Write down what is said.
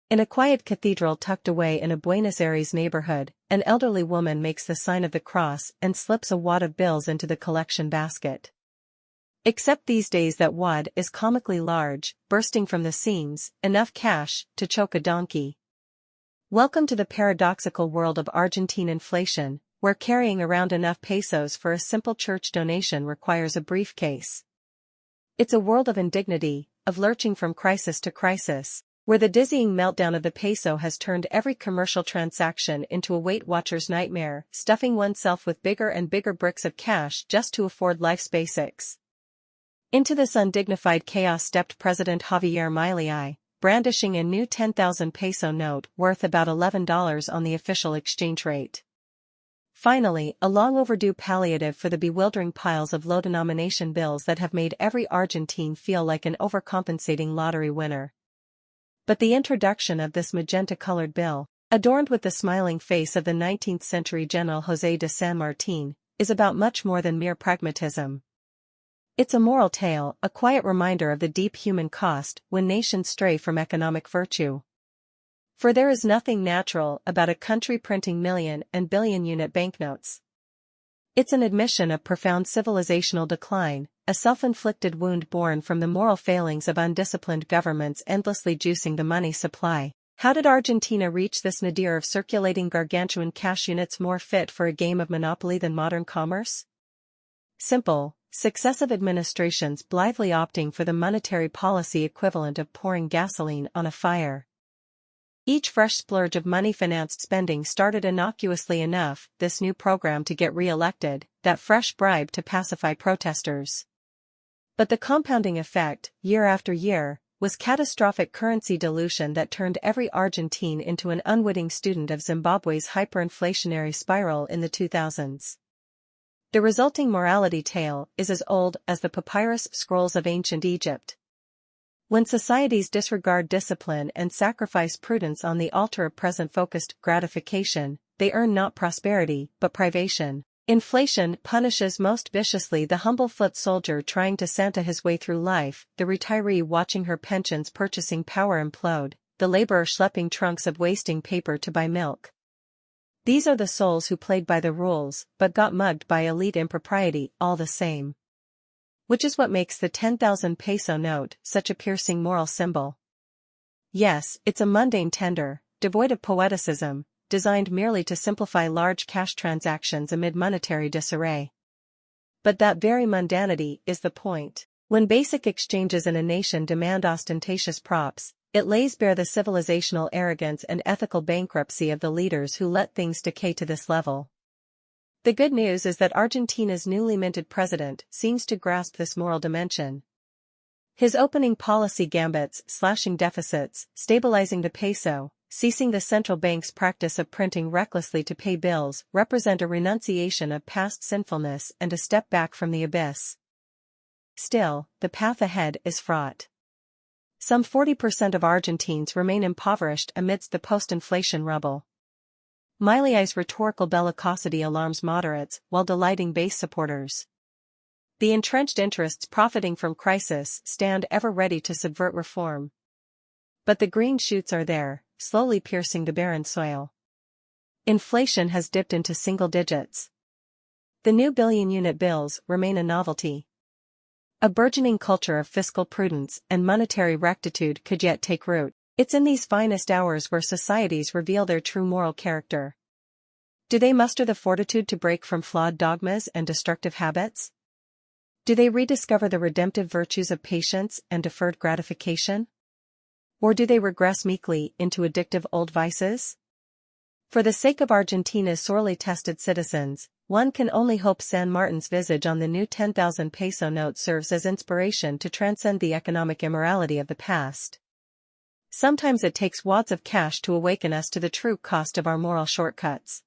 In a quiet cathedral tucked away in a Buenos Aires neighborhood, an elderly woman makes the sign of the cross and slips a wad of bills into the collection basket. Except these days that wad is comically large, bursting from the seams, enough cash to choke a donkey. Welcome to the paradoxical world of Argentine inflation, where carrying around enough pesos for a simple church donation requires a briefcase. It's a world of indignity, of lurching from crisis to crisis, where the dizzying meltdown of the peso has turned every commercial transaction into a Weight Watchers nightmare, stuffing oneself with bigger and bigger bricks of cash just to afford life's basics. Into this undignified chaos stepped President Javier Milei, brandishing a new 10,000 peso note worth about $11 on the official exchange rate. Finally, a long overdue palliative for the bewildering piles of low-denomination bills that have made every Argentine feel like an overcompensating lottery winner. But the introduction of this magenta-colored bill, adorned with the smiling face of the 19th century General José de San Martín, is about much more than mere pragmatism. It's a moral tale, a quiet reminder of the deep human cost when nations stray from economic virtue. For there is nothing natural about a country printing million and billion-unit banknotes. It's an admission of profound civilizational decline, a self-inflicted wound born from the moral failings of undisciplined governments endlessly juicing the money supply. How did Argentina reach this nadir of circulating gargantuan cash units more fit for a game of Monopoly than modern commerce? Simple. Successive administrations blithely opting for the monetary policy equivalent of pouring gasoline on a fire. Each fresh splurge of money-financed spending started innocuously enough, this new program to get re-elected, that fresh bribe to pacify protesters. But the compounding effect, year after year, was catastrophic currency dilution that turned every Argentine into an unwitting student of Zimbabwe's hyperinflationary spiral in the 2000s. The resulting morality tale is as old as the papyrus scrolls of ancient Egypt. When societies disregard discipline and sacrifice prudence on the altar of present-focused gratification, they earn not prosperity, but privation. Inflation punishes most viciously the humble foot soldier trying to Santa his way through life, the retiree watching her pension's purchasing power implode, the laborer schlepping trunks of wasting paper to buy milk. These are the souls who played by the rules, but got mugged by elite impropriety all the same. Which is what makes the 10,000 peso note such a piercing moral symbol. Yes, it's a mundane tender, devoid of poeticism, designed merely to simplify large cash transactions amid monetary disarray. But that very mundanity is the point. When basic exchanges in a nation demand ostentatious props, it lays bare the civilizational arrogance and ethical bankruptcy of the leaders who let things decay to this level. The good news is that Argentina's newly minted president seems to grasp this moral dimension. His opening policy gambits, slashing deficits, stabilizing the peso, ceasing the central bank's practice of printing recklessly to pay bills, represent a renunciation of past sinfulness and a step back from the abyss. Still, the path ahead is fraught. Some 40% of Argentines remain impoverished amidst the post-inflation rubble. Milei's rhetorical bellicosity alarms moderates while delighting base supporters. The entrenched interests profiting from crisis stand ever ready to subvert reform. But the green shoots are there, slowly piercing the barren soil. Inflation has dipped into single digits. The new billion-unit bills remain a novelty. A burgeoning culture of fiscal prudence and monetary rectitude could yet take root. It's in these finest hours where societies reveal their true moral character. Do they muster the fortitude to break from flawed dogmas and destructive habits? Do they rediscover the redemptive virtues of patience and deferred gratification? Or do they regress meekly into addictive old vices? For the sake of Argentina's sorely tested citizens, one can only hope San Martin's visage on the new 10,000 peso note serves as inspiration to transcend the economic immorality of the past. Sometimes it takes wads of cash to awaken us to the true cost of our moral shortcuts.